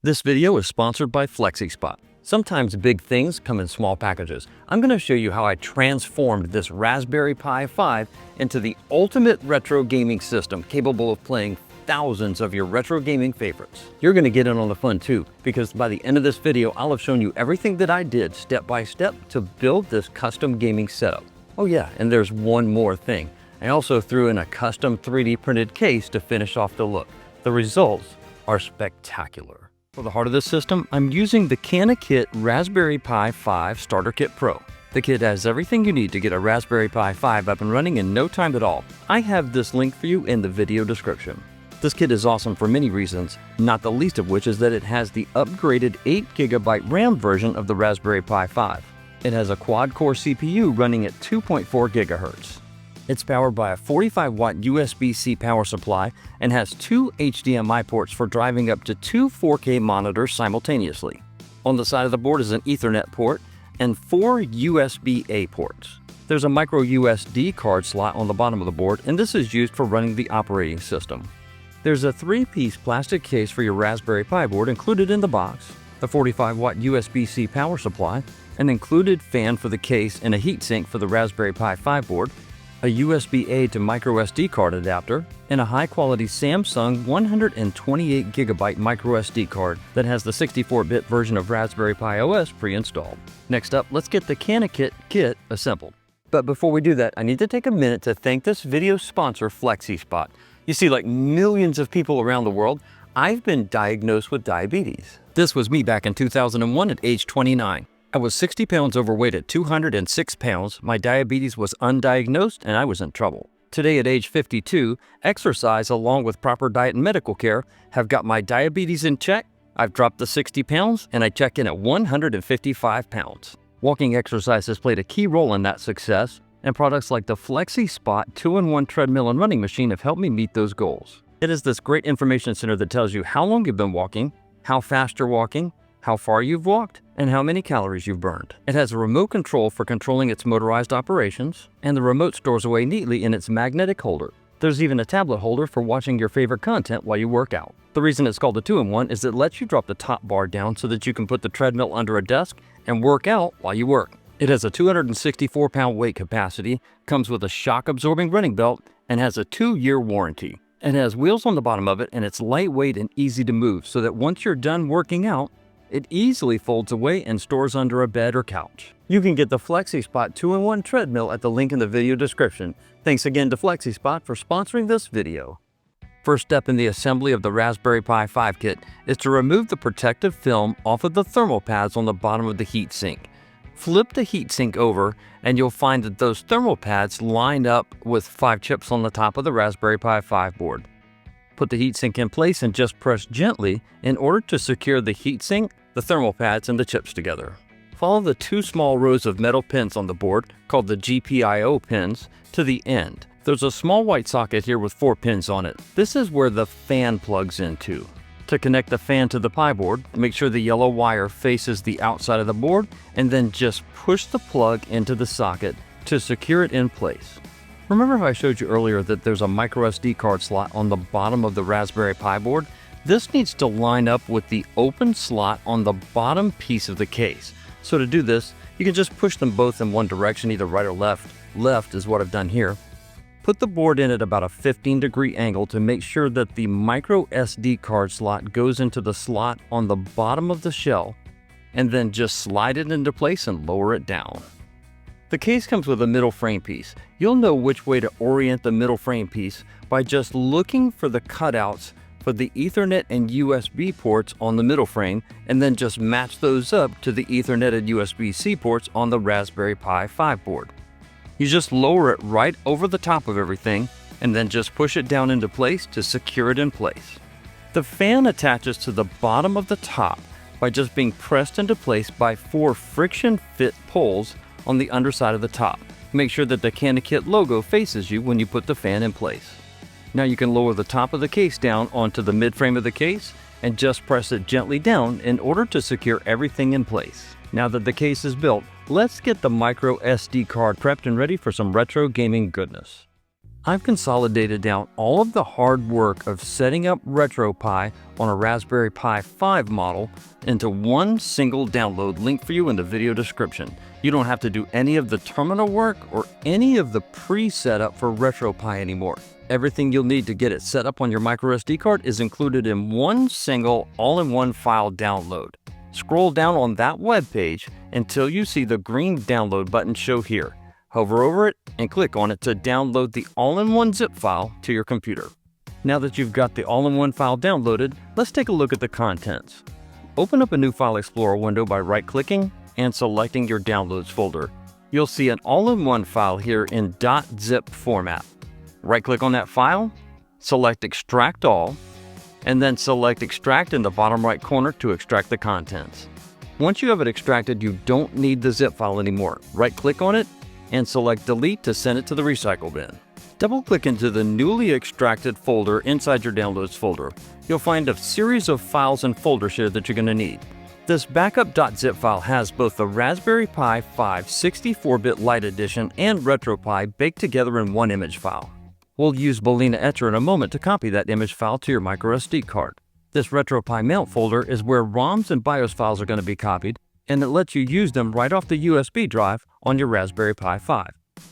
This video is sponsored by FlexiSpot. Sometimes big things come in small packages. I'm going to show you how I transformed this Raspberry Pi 5 into the ultimate retro gaming system capable of playing thousands of your retro gaming favorites. You're going to get in on the fun too, because by the end of this video, I'll have shown you everything that I did step by step to build this custom gaming setup. Oh yeah, and there's one more thing. I also threw in a custom 3D printed case to finish off the look. The results are spectacular. For the heart of this system, I'm using the 𝐃𝐈𝐒𝐂𝐋𝐎 Raspberry Pi 5 Starter Kit Pro. The kit has everything you need to get a Raspberry Pi 5 up and running in no time at all. I have this link for you in the video description. This kit is awesome for many reasons, not the least of which is that it has the upgraded 8GB RAM version of the Raspberry Pi 5. It has a quad-core CPU running at 2.4 GHz. It's powered by a 45-watt USB-C power supply and has two HDMI ports for driving up to two 4K monitors simultaneously. On the side of the board is an Ethernet port and four USB-A ports. There's a micro SD card slot on the bottom of the board, and this is used for running the operating system. There's a 3-piece plastic case for your Raspberry Pi board included in the box, a 45-watt USB-C power supply, an included fan for the case, and a heatsink for the Raspberry Pi 5 board, a USB-A to microSD card adapter, and a high-quality Samsung 128GB microSD card that has the 64-bit version of Raspberry Pi OS pre-installed. Next up, let's get the 𝐃𝐈𝐒𝐂𝐋𝐿 kit assembled. But before we do that, I need to take a minute to thank this video's sponsor, FlexiSpot. You see, like millions of people around the world, I've been diagnosed with diabetes. This was me back in 2001 at age 29. I was 60 pounds overweight at 206 pounds, my diabetes was undiagnosed, and I was in trouble. Today at age 52, exercise along with proper diet and medical care have got my diabetes in check, I've dropped the 60 pounds, and I check in at 155 pounds. Walking exercise has played a key role in that success, and products like the FlexiSpot 2-in-1 treadmill and running machine have helped me meet those goals. It is this great information center that tells you how long you've been walking, how fast you're walking, how far you've walked, and how many calories you've burned. It has a remote control for controlling its motorized operations, and the remote stores away neatly in its magnetic holder. There's even a tablet holder for watching your favorite content while you work out. The reason it's called a 2-in-1 is it lets you drop the top bar down so that you can put the treadmill under a desk and work out while you work. It has a 264-pound weight capacity, comes with a shock-absorbing running belt, and has a 2-year warranty. It has wheels on the bottom of it, and it's lightweight and easy to move so that once you're done working out, it easily folds away and stores under a bed or couch. You can get the FlexiSpot 2-in-1 treadmill at the link in the video description. Thanks again to FlexiSpot for sponsoring this video. First step in the assembly of the Raspberry Pi 5 kit is to remove the protective film off of the thermal pads on the bottom of the heatsink. Flip the heatsink over and you'll find that those thermal pads line up with 5 chips on the top of the Raspberry Pi 5 board. Put the heatsink in place and just press gently in order to secure the heatsink, the thermal pads, and the chips together. Follow the 2 small rows of metal pins on the board, called the GPIO pins, to the end. There's a small white socket here with 4 pins on it. This is where the fan plugs into. To connect the fan to the Pi board, make sure the yellow wire faces the outside of the board, and then just push the plug into the socket to secure it in place. Remember how I showed you earlier that there's a microSD card slot on the bottom of the Raspberry Pi board? This needs to line up with the open slot on the bottom piece of the case. So to do this, you can just push them both in one direction, either right or left. Left is what I've done here. Put the board in at about a 15-degree angle to make sure that the microSD card slot goes into the slot on the bottom of the shell, and then just slide it into place and lower it down. The case comes with a middle frame piece. You'll know which way to orient the middle frame piece by just looking for the cutouts for the Ethernet and USB ports on the middle frame, and then just match those up to the Ethernet and USB-C ports on the Raspberry Pi 5 board. You just lower it right over the top of everything, and then just push it down into place to secure it in place. The fan attaches to the bottom of the top by just being pressed into place by 4 friction-fit pulls on the underside of the top. Make sure that the 𝐃𝐈𝐒𝐿 logo faces you when you put the fan in place. Now you can lower the top of the case down onto the mid-frame of the case and just press it gently down in order to secure everything in place. Now that the case is built, let's get the micro SD card prepped and ready for some retro gaming goodness. I've consolidated down all of the hard work of setting up RetroPie on a Raspberry Pi 5 model into one single download link for you in the video description. You don't have to do any of the terminal work or any of the pre-setup for RetroPie anymore. Everything you'll need to get it set up on your microSD card is included in one single all-in-one file download. Scroll down on that web page until you see the green download button show here. Hover over it and click on it to download the all-in-one zip file to your computer. Now that you've got the all-in-one file downloaded, let's take a look at the contents. Open up a new File Explorer window by right-clicking and selecting your Downloads folder. You'll see an all-in-one file here in .zip format. Right-click on that file, select Extract All, and then select Extract in the bottom right corner to extract the contents. Once you have it extracted, you don't need the zip file anymore. Right-click on it and select Delete to send it to the recycle bin. Double-click into the newly extracted folder inside your Downloads folder. You'll find a series of files and folders here that you're going to need. This backup.zip file has both the Raspberry Pi 5 64-bit Lite Edition and RetroPie baked together in one image file. We'll use 𝐃𝐈𝐒𝐂𝐋𝐎 in a moment to copy that image file to your microSD card. This RetroPie mount folder is where ROMs and BIOS files are going to be copied, and it lets you use them right off the USB drive on your Raspberry Pi 5.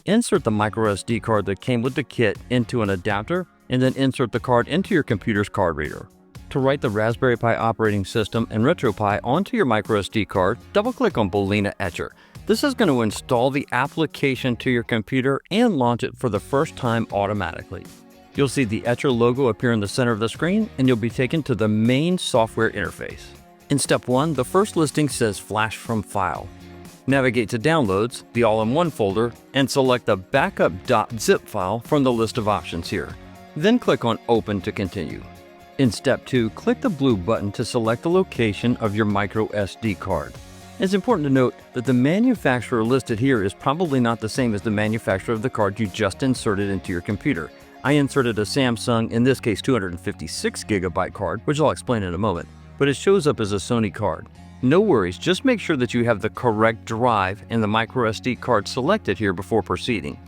Insert the microSD card that came with the kit into an adapter, and then insert the card into your computer's card reader. To write the Raspberry Pi operating system and RetroPie onto your microSD card, double-click on 𝐃𝐈𝐒𝐿𝐿. This is going to install the application to your computer and launch it for the first time automatically. You'll see the 𝐿𝐿 logo appear in the center of the screen, and you'll be taken to the main software interface. In step 1, the first listing says Flash from File. Navigate to Downloads, the all-in-one folder, and select the backup.zip file from the list of options here. Then click on Open to continue. In step 2, click the blue button to select the location of your microSD card. It's important to note that the manufacturer listed here is probably not the same as the manufacturer of the card you just inserted into your computer. I inserted a Samsung, in this case 256GB card, which I'll explain in a moment, but it shows up as a Sony card. No worries, just make sure that you have the correct drive and the microSD card selected here before proceeding.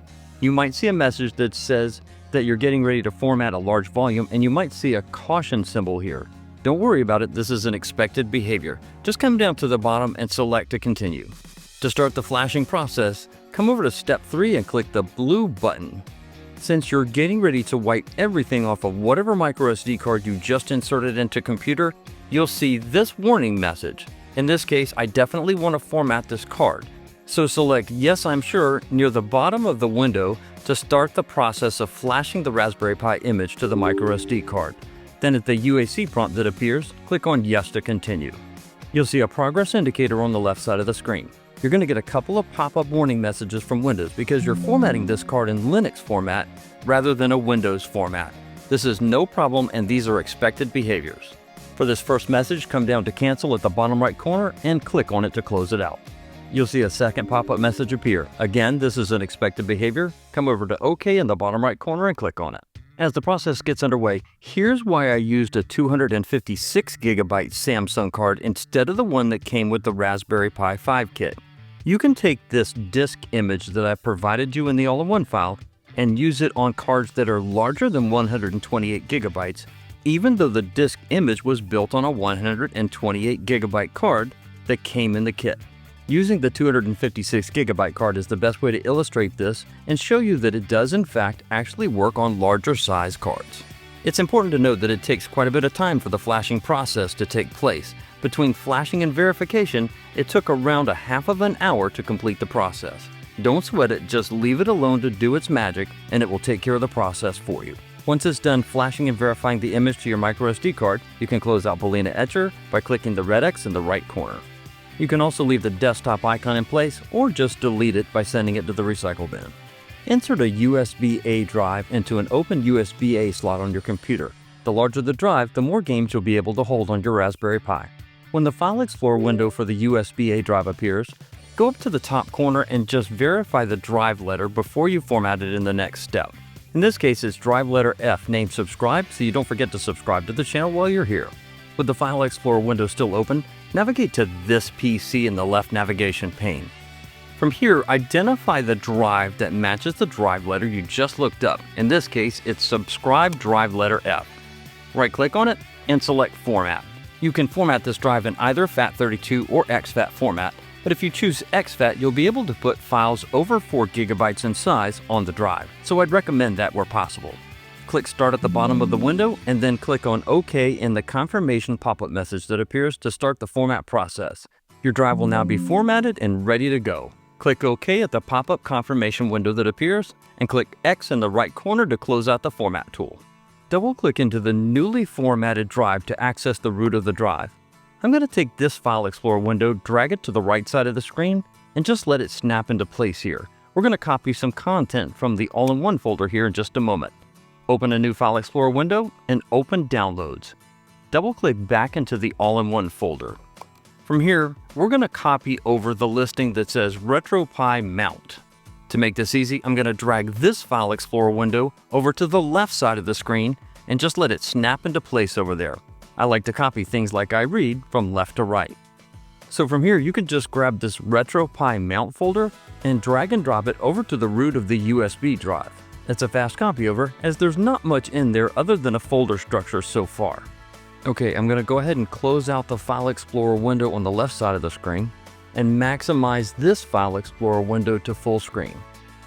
You might see a message that says that you're getting ready to format a large volume, and you might see a caution symbol here. Don't worry about it, this is an expected behavior. Just come down to the bottom and select to continue. To start the flashing process, come over to step 3 and click the blue button. Since you're getting ready to wipe everything off of whatever microSD card you just inserted into computer, you'll see this warning message. In this case, I definitely want to format this card. So select Yes, I'm sure near the bottom of the window to start the process of flashing the Raspberry Pi image to the microSD card. Then at the UAC prompt that appears, click on Yes to continue. You'll see a progress indicator on the left side of the screen. You're going to get a couple of pop-up warning messages from Windows because you're formatting this card in Linux format rather than a Windows format. This is no problem, and these are expected behaviors. For this first message, come down to Cancel at the bottom right corner and click on it to close it out. You'll see a second pop-up message appear. Again, this is an expected behavior. Come over to OK in the bottom right corner and click on it. As the process gets underway, here's why I used a 256GB Samsung card instead of the one that came with the Raspberry Pi 5 kit. You can take this disk image that I provided you in the all-in-one file and use it on cards that are larger than 128GB, even though the disk image was built on a 128GB card that came in the kit. Using the 256GB card is the best way to illustrate this and show you that it does in fact actually work on larger size cards. It's important to note that it takes quite a bit of time for the flashing process to take place. Between flashing and verification, it took around a half of an hour to complete the process. Don't sweat it, just leave it alone to do its magic and it will take care of the process for you. Once it's done flashing and verifying the image to your microSD card, you can close out 𝐃𝐈𝐒𝐿𝐿 by clicking the red X in the right corner. You can also leave the desktop icon in place or just delete it by sending it to the recycle bin. Insert a USB-A drive into an open USB-A slot on your computer. The larger the drive, the more games you'll be able to hold on your Raspberry Pi. When the File Explorer window for the USB-A drive appears, go up to the top corner and just verify the drive letter before you format it in the next step. In this case, it's drive letter F named Subscribe, so you don't forget to subscribe to the channel while you're here. With the File Explorer window still open, navigate to this PC in the left navigation pane. From here, identify the drive that matches the drive letter you just looked up. In this case, it's subscribe drive letter F. Right-click on it and select Format. You can format this drive in either FAT32 or exFAT format, but if you choose exFAT, you'll be able to put files over 4 GB in size on the drive, so I'd recommend that where possible. Click Start at the bottom of the window and then click on OK in the confirmation pop-up message that appears to start the format process. Your drive will now be formatted and ready to go. Click OK at the pop-up confirmation window that appears, and click X in the right corner to close out the Format tool. Double-click into the newly formatted drive to access the root of the drive. I'm going to take this File Explorer window, drag it to the right side of the screen, and just let it snap into place here. We're going to copy some content from the All-in-One folder here in just a moment. Open a new File Explorer window and open Downloads. Double-click back into the All-in-One folder. From here, we're going to copy over the listing that says RetroPie Mount. To make this easy, I'm going to drag this File Explorer window over to the left side of the screen and just let it snap into place over there. I like to copy things like I read from left to right. So from here, you can just grab this RetroPie Mount folder and drag and drop it over to the root of the USB drive. It's a fast copy over, as there's not much in there other than a folder structure so far. Okay, I'm going to go ahead and close out the File Explorer window on the left side of the screen and maximize this File Explorer window to full screen.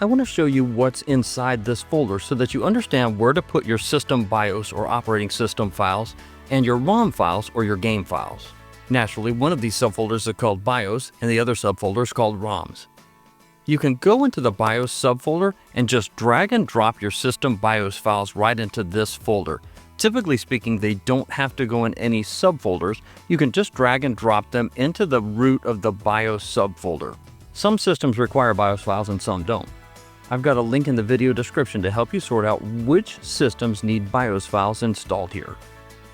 I want to show you what's inside this folder so that you understand where to put your system BIOS or operating system files and your ROM files or your game files. Naturally, one of these subfolders is called BIOS and the other subfolder is called ROMs. You can go into the BIOS subfolder and just drag and drop your system BIOS files right into this folder. Typically speaking, they don't have to go in any subfolders. You can just drag and drop them into the root of the BIOS subfolder. Some systems require BIOS files and some don't. I've got a link in the video description to help you sort out which systems need BIOS files installed here.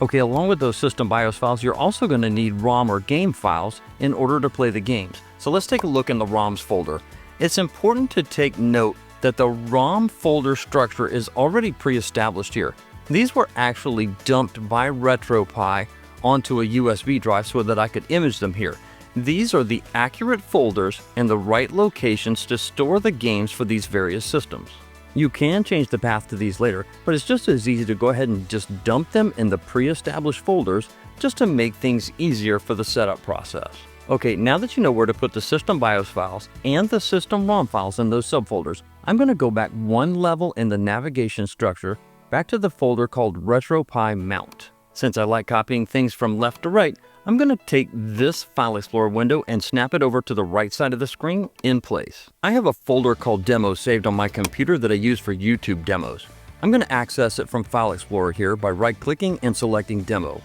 Okay, along with those system BIOS files, you're also going to need ROM or game files in order to play the games. So let's take a look in the ROMs folder. It's important to take note that the ROM folder structure is already pre-established here. These were actually dumped by RetroPie onto a USB drive so that I could image them here. These are the accurate folders and the right locations to store the games for these various systems. You can change the path to these later, but it's just as easy to go ahead and just dump them in the pre-established folders just to make things easier for the setup process. Okay, now that you know where to put the system BIOS files and the system ROM files in those subfolders, I'm going to go back one level in the navigation structure back to the folder called RetroPie Mount. Since I like copying things from left to right, I'm going to take this File Explorer window and snap it over to the right side of the screen in place. I have a folder called Demos saved on my computer that I use for YouTube demos. I'm going to access it from File Explorer here by right-clicking and selecting Demo.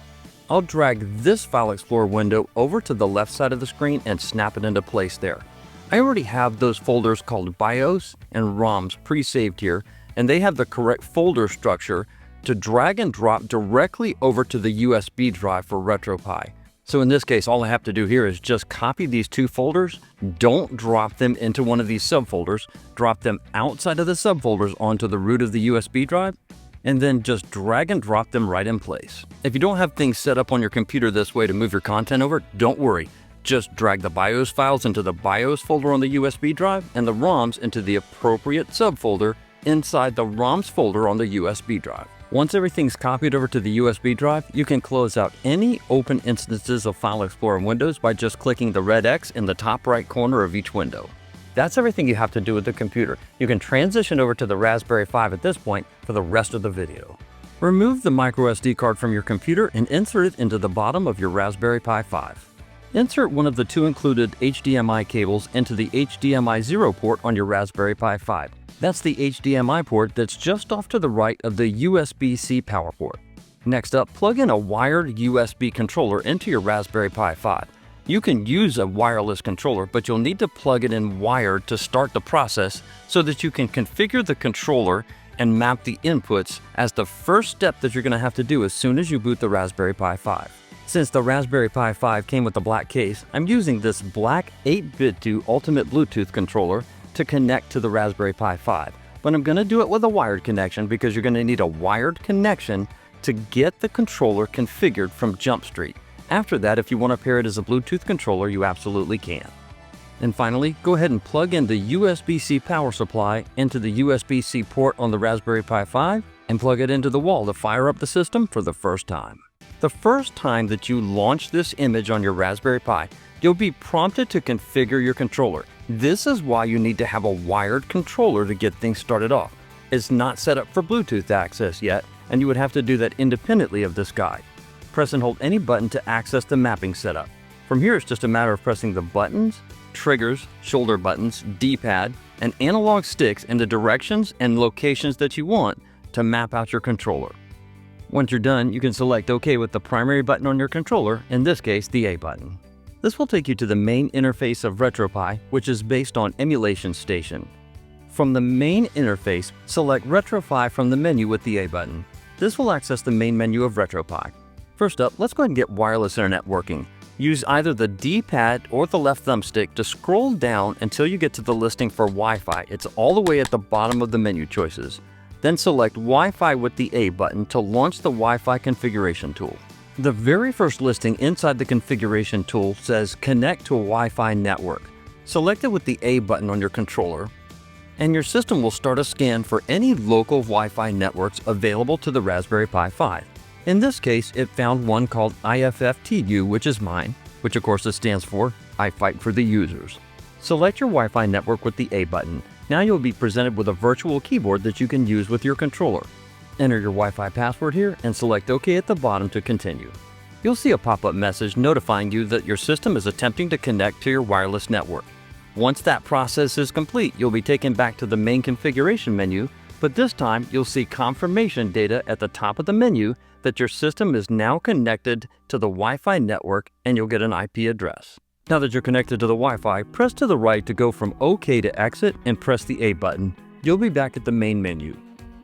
I'll drag this File Explorer window over to the left side of the screen and snap it into place there. I already have those folders called BIOS and ROMs pre-saved here, and they have the correct folder structure to drag and drop directly over to the USB drive for RetroPie. So in this case, all I have to do here is just copy these two folders, don't drop them into one of these subfolders, drop them outside of the subfolders onto the root of the USB drive, and then just drag and drop them right in place. If you don't have things set up on your computer this way to move your content over, don't worry. Just drag the BIOS files into the BIOS folder on the USB drive and the ROMs into the appropriate subfolder inside the ROMs folder on the USB drive. Once everything's copied over to the USB drive, you can close out any open instances of File Explorer windows by just clicking the red X in the top right corner of each window. That's everything you have to do with the computer. You can transition over to the Raspberry Pi at this point for the rest of the video. Remove the microSD card from your computer and insert it into the bottom of your Raspberry Pi 5. Insert one of the two included HDMI cables into the HDMI 0 port on your Raspberry Pi 5. That's the HDMI port that's just off to the right of the USB-C power port. Next up, plug in a wired USB controller into your Raspberry Pi 5. You can use a wireless controller, but you'll need to plug it in wired to start the process so that you can configure the controller and map the inputs as the first step that you're going to have to do as soon as you boot the Raspberry Pi 5. Since the Raspberry Pi 5 came with a black case, I'm using this black 8-bit Ultimate Bluetooth controller to connect to the Raspberry Pi 5. But I'm going to do it with a wired connection because you're going to need a wired connection to get the controller configured from Jump Street. After that, if you want to pair it as a Bluetooth controller, you absolutely can. And finally, go ahead and plug in the USB-C power supply into the USB-C port on the Raspberry Pi 5 and plug it into the wall to fire up the system for the first time. The first time that you launch this image on your Raspberry Pi, you'll be prompted to configure your controller. This is why you need to have a wired controller to get things started off. It's not set up for Bluetooth access yet, and you would have to do that independently of this guide. Press and hold any button to access the mapping setup. From here, it's just a matter of pressing the buttons, triggers, shoulder buttons, D-pad, and analog sticks in the directions and locations that you want to map out your controller. Once you're done, you can select OK with the primary button on your controller, in this case, the A button. This will take you to the main interface of RetroPie, which is based on Emulation Station. From the main interface, select RetroPie from the menu with the A button. This will access the main menu of RetroPie. First up, let's go ahead and get wireless internet working. Use either the D-pad or the left thumbstick to scroll down until you get to the listing for Wi-Fi. It's all the way at the bottom of the menu choices. Then select Wi-Fi with the A button to launch the Wi-Fi configuration tool. The very first listing inside the configuration tool says Connect to a Wi-Fi network. Select it with the A button on your controller, and your system will start a scan for any local Wi-Fi networks available to the Raspberry Pi 5. In this case, it found one called IFFTU, which is mine, which of course it stands for I Fight for the Users. Select your Wi-Fi network with the A button. Now you'll be presented with a virtual keyboard that you can use with your controller. Enter your Wi-Fi password here and select OK at the bottom to continue. You'll see a pop-up message notifying you that your system is attempting to connect to your wireless network. Once that process is complete, you'll be taken back to the main configuration menu, but this time you'll see confirmation data at the top of the menu that your system is now connected to the Wi-Fi network, and you'll get an IP address. Now that you're connected to the Wi-Fi, press to the right to go from OK to exit and press the A button. You'll be back at the main menu.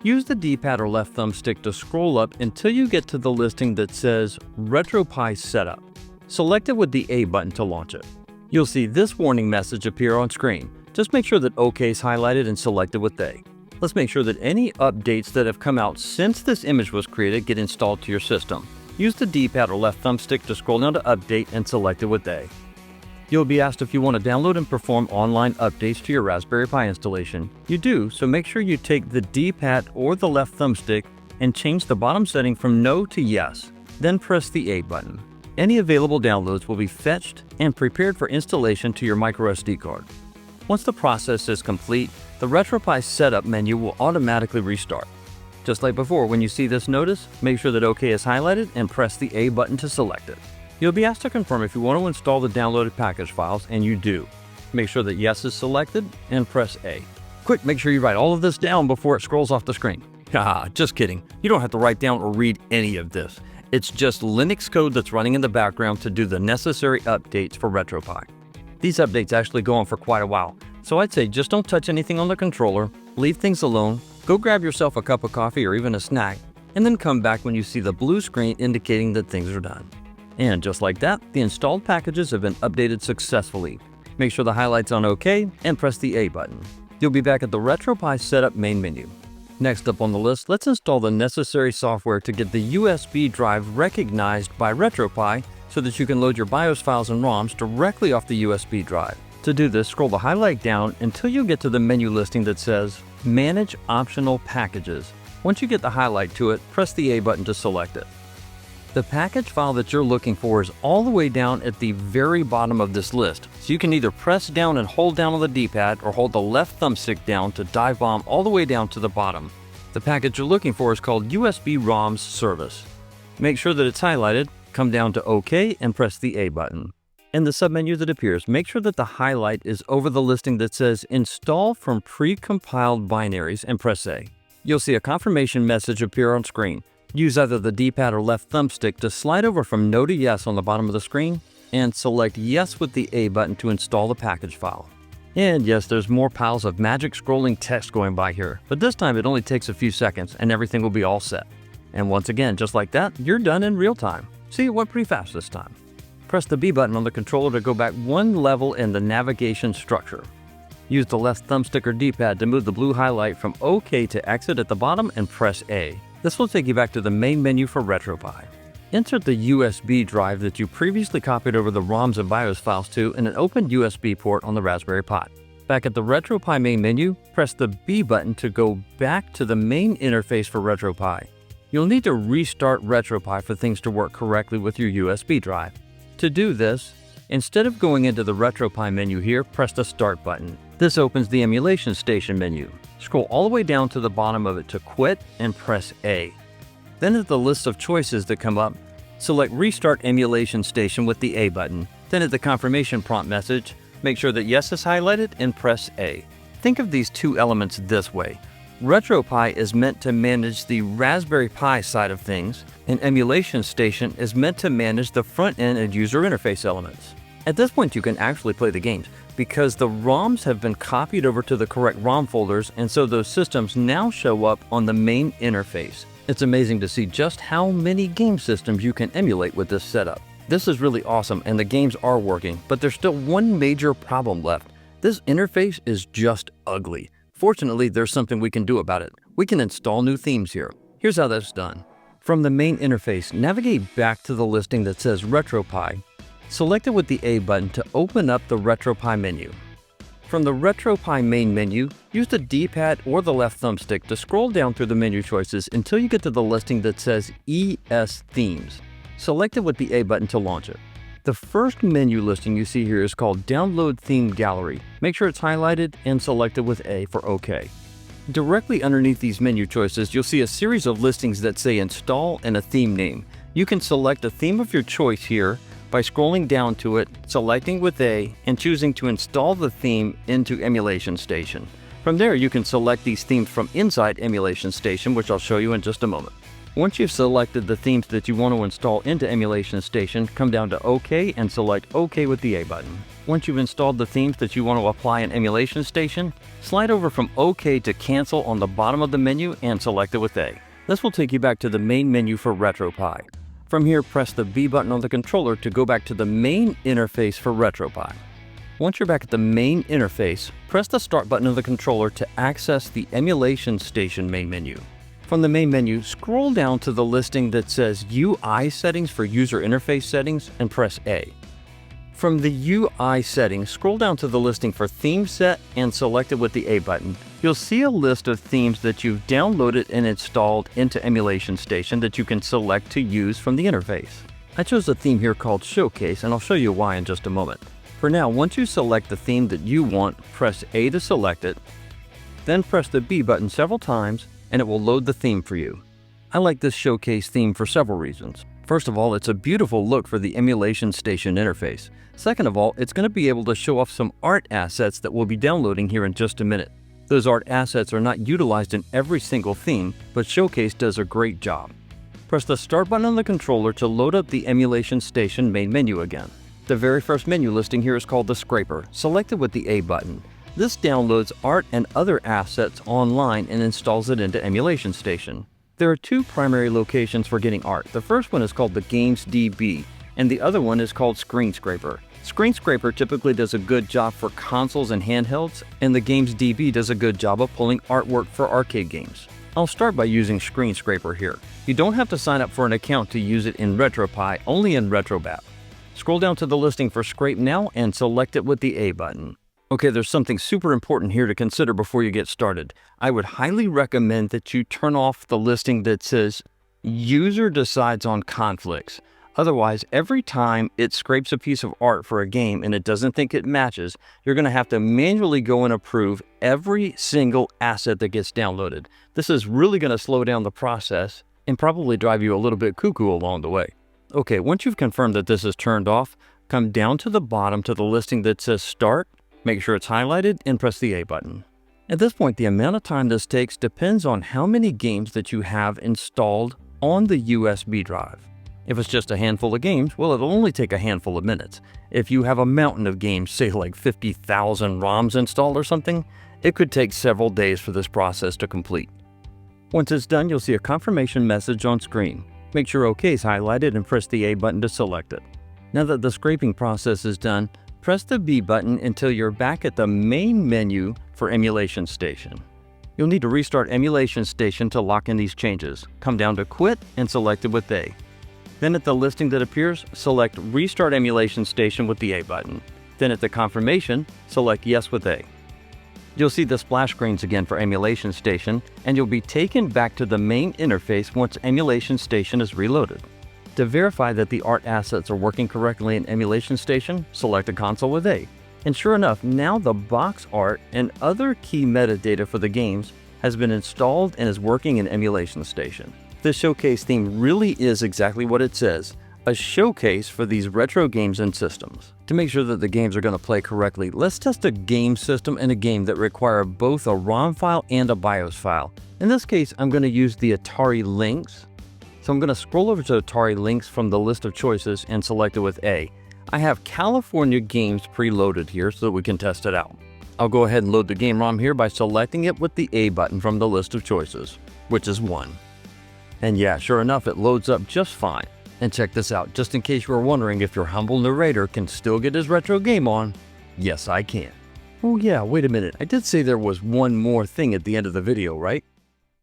Use the D-pad or left thumbstick to scroll up until you get to the listing that says RetroPie Setup. Select it with the A button to launch it. You'll see this warning message appear on screen. Just make sure that OK is highlighted and selected with A. Let's make sure that any updates that have come out since this image was created get installed to your system. Use the D-pad or left thumbstick to scroll down to Update and select it with A. You'll be asked if you want to download and perform online updates to your Raspberry Pi installation. You do, so make sure you take the D-pad or the left thumbstick and change the bottom setting from No to Yes. Then press the A button. Any available downloads will be fetched and prepared for installation to your microSD card. Once the process is complete, the RetroPie Setup menu will automatically restart. Just like before, when you see this notice, make sure that OK is highlighted and press the A button to select it. You'll be asked to confirm if you want to install the downloaded package files, and you do. Make sure that Yes is selected and press A. Quick, make sure you write all of this down before it scrolls off the screen. Haha, just kidding. You don't have to write down or read any of this. It's just Linux code that's running in the background to do the necessary updates for RetroPie. These updates actually go on for quite a while, so I'd say just don't touch anything on the controller, leave things alone, go grab yourself a cup of coffee or even a snack, and then come back when you see the blue screen indicating that things are done. And just like that, the installed packages have been updated successfully. Make sure the highlight's on OK and press the A button. You'll be back at the RetroPie Setup main menu. Next up on the list, let's install the necessary software to get the USB drive recognized by RetroPie so that you can load your BIOS files and ROMs directly off the USB drive. To do this, scroll the highlight down until you get to the menu listing that says Manage Optional Packages. Once you get the highlight to it, press the A button to select it. The package file that you're looking for is all the way down at the very bottom of this list, so you can either press down and hold down on the D-pad or hold the left thumbstick down to dive bomb all the way down to the bottom. The package you're looking for is called USB ROMs Service. Make sure that it's highlighted, come down to OK and press the A button. In the submenu that appears, make sure that the highlight is over the listing that says Install from Pre-compiled Binaries and press A. You'll see a confirmation message appear on screen. Use either the D-pad or left thumbstick to slide over from No to Yes on the bottom of the screen and select Yes with the A button to install the package file. And yes, there's more piles of magic scrolling text going by here, but this time it only takes a few seconds and everything will be all set. And once again, just like that, you're done in real time. See, it went pretty fast this time. Press the B button on the controller to go back one level in the navigation structure. Use the left thumbstick or D-pad to move the blue highlight from OK to exit at the bottom and press A. This will take you back to the main menu for RetroPie. Insert the USB drive that you previously copied over the ROMs and BIOS files to in an open USB port on the Raspberry Pi. Back at the RetroPie main menu, press the B button to go back to the main interface for RetroPie. You'll need to restart RetroPie for things to work correctly with your USB drive. To do this, instead of going into the RetroPie menu here, press the Start button. This opens the Emulation Station menu. Scroll all the way down to the bottom of it to Quit and press A. Then at the list of choices that come up, select Restart Emulation Station with the A button. Then at the confirmation prompt message, make sure that Yes is highlighted and press A. Think of these two elements this way. RetroPie is meant to manage the Raspberry Pi side of things, and Emulation Station is meant to manage the front-end and user interface elements. At this point, you can actually play the games because the ROMs have been copied over to the correct ROM folders, and so those systems now show up on the main interface. It's amazing to see just how many game systems you can emulate with this setup. This is really awesome and the games are working, but there's still one major problem left. This interface is just ugly. Fortunately, there's something we can do about it. We can install new themes here. Here's how that's done. From the main interface, navigate back to the listing that says RetroPie. Select it with the A button to open up the RetroPie menu. From the RetroPie main menu, use the D-pad or the left thumbstick to scroll down through the menu choices until you get to the listing that says ES Themes. Select it with the A button to launch it. The first menu listing you see here is called Download Theme Gallery. Make sure it's highlighted and selected with A for OK. Directly underneath these menu choices, you'll see a series of listings that say Install and a theme name. You can select a theme of your choice here by scrolling down to it, selecting with A, and choosing to install the theme into Emulation Station. From there, you can select these themes from inside Emulation Station, which I'll show you in just a moment. Once you've selected the themes that you want to install into Emulation Station, come down to OK and select OK with the A button. Once you've installed the themes that you want to apply in Emulation Station, slide over from OK to Cancel on the bottom of the menu and select it with A. This will take you back to the main menu for RetroPie. From here, press the B button on the controller to go back to the main interface for RetroPie. Once you're back at the main interface, press the Start button of the controller to access the Emulation Station main menu. From the main menu, scroll down to the listing that says UI Settings for User Interface Settings and press A. From the UI settings, scroll down to the listing for Theme Set and select it with the A button. You'll see a list of themes that you've downloaded and installed into Emulation Station that you can select to use from the interface. I chose a theme here called Showcase, and I'll show you why in just a moment. For now, once you select the theme that you want, press A to select it, then press the B button several times, and it will load the theme for you. I like this Showcase theme for several reasons. First of all, it's a beautiful look for the Emulation Station interface. Second of all, it's going to be able to show off some art assets that we'll be downloading here in just a minute. Those art assets are not utilized in every single theme, but Showcase does a great job. Press the Start button on the controller to load up the Emulation Station main menu again. The very first menu listing here is called the Scraper. Select it with the A button. This downloads art and other assets online and installs it into Emulation Station. There are two primary locations for getting art. The first one is called the Games DB, and the other one is called Screen Scraper. Screen Scraper typically does a good job for consoles and handhelds, and the Games DB does a good job of pulling artwork for arcade games. I'll start by using Screen Scraper here. You don't have to sign up for an account to use it in RetroPie, only in RetroBap. Scroll down to the listing for Scrape Now and select it with the A button. Okay, there's something super important here to consider before you get started. I would highly recommend that you turn off the listing that says User Decides on Conflicts. Otherwise, every time it scrapes a piece of art for a game and it doesn't think it matches, you're going to have to manually go and approve every single asset that gets downloaded. This is really going to slow down the process and probably drive you a little bit cuckoo along the way. Okay, once you've confirmed that this is turned off, come down to the bottom to the listing that says Start, make sure it's highlighted, and press the A button. At this point, the amount of time this takes depends on how many games that you have installed on the USB drive. If it's just a handful of games, well, it'll only take a handful of minutes. If you have a mountain of games, say like 50,000 ROMs installed or something, it could take several days for this process to complete. Once it's done, you'll see a confirmation message on screen. Make sure OK is highlighted and press the A button to select it. Now that the scraping process is done, press the B button until you're back at the main menu for Emulation Station. You'll need to restart Emulation Station to lock in these changes. Come down to Quit and select it with A. Then at the listing that appears, select Restart Emulation Station with the A button. Then at the confirmation, select Yes with A. You'll see the splash screens again for Emulation Station, and you'll be taken back to the main interface once Emulation Station is reloaded. To verify that the art assets are working correctly in Emulation Station, select the console with A. And sure enough, now the box art and other key metadata for the games has been installed and is working in Emulation Station. This showcase theme really is exactly what it says, a showcase for these retro games and systems. To make sure that the games are going to play correctly, let's test a game system and a game that require both a ROM file and a BIOS file. In this case, I'm going to use the Atari Lynx. So I'm going to scroll over to Atari Lynx from the list of choices and select it with A. I have California games preloaded here so that we can test it out. I'll go ahead and load the game ROM here by selecting it with the A button from the list of choices, which is 1. And yeah, sure enough, it loads up just fine. And check this out, just in case you were wondering if your humble narrator can still get his retro game on, yes I can. Oh yeah, wait a minute, I did say there was one more thing at the end of the video, right?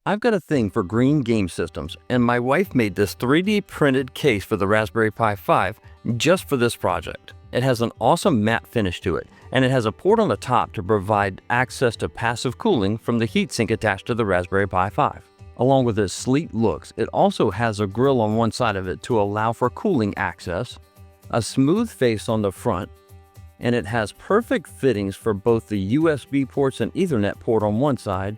I've got a thing for green game systems, and my wife made this 3D printed case for the Raspberry Pi 5 just for this project. It has an awesome matte finish to it, and it has a port on the top to provide access to passive cooling from the heatsink attached to the Raspberry Pi 5. Along with its sleek looks, it also has a grill on one side of it to allow for cooling access, a smooth face on the front, and it has perfect fittings for both the USB ports and Ethernet port on one side,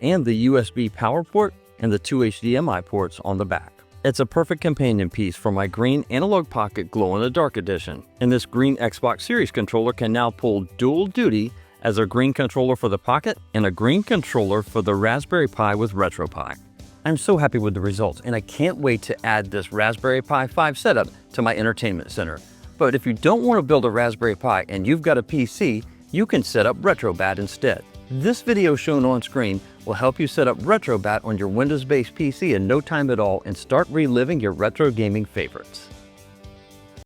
and the USB power port and the 2 HDMI ports on the back. It's a perfect companion piece for my green Analog Pocket Glow-in-the-Dark edition, and this green Xbox Series controller can now pull dual duty as a green controller for the Pocket and a green controller for the Raspberry Pi with RetroPie. I'm so happy with the results, and I can't wait to add this Raspberry Pi 5 setup to my entertainment center. But if you don't want to build a Raspberry Pi and you've got a PC, you can set up RetroBat instead. This video shown on screen will help you set up RetroBat on your Windows-based PC in no time at all and start reliving your retro gaming favorites.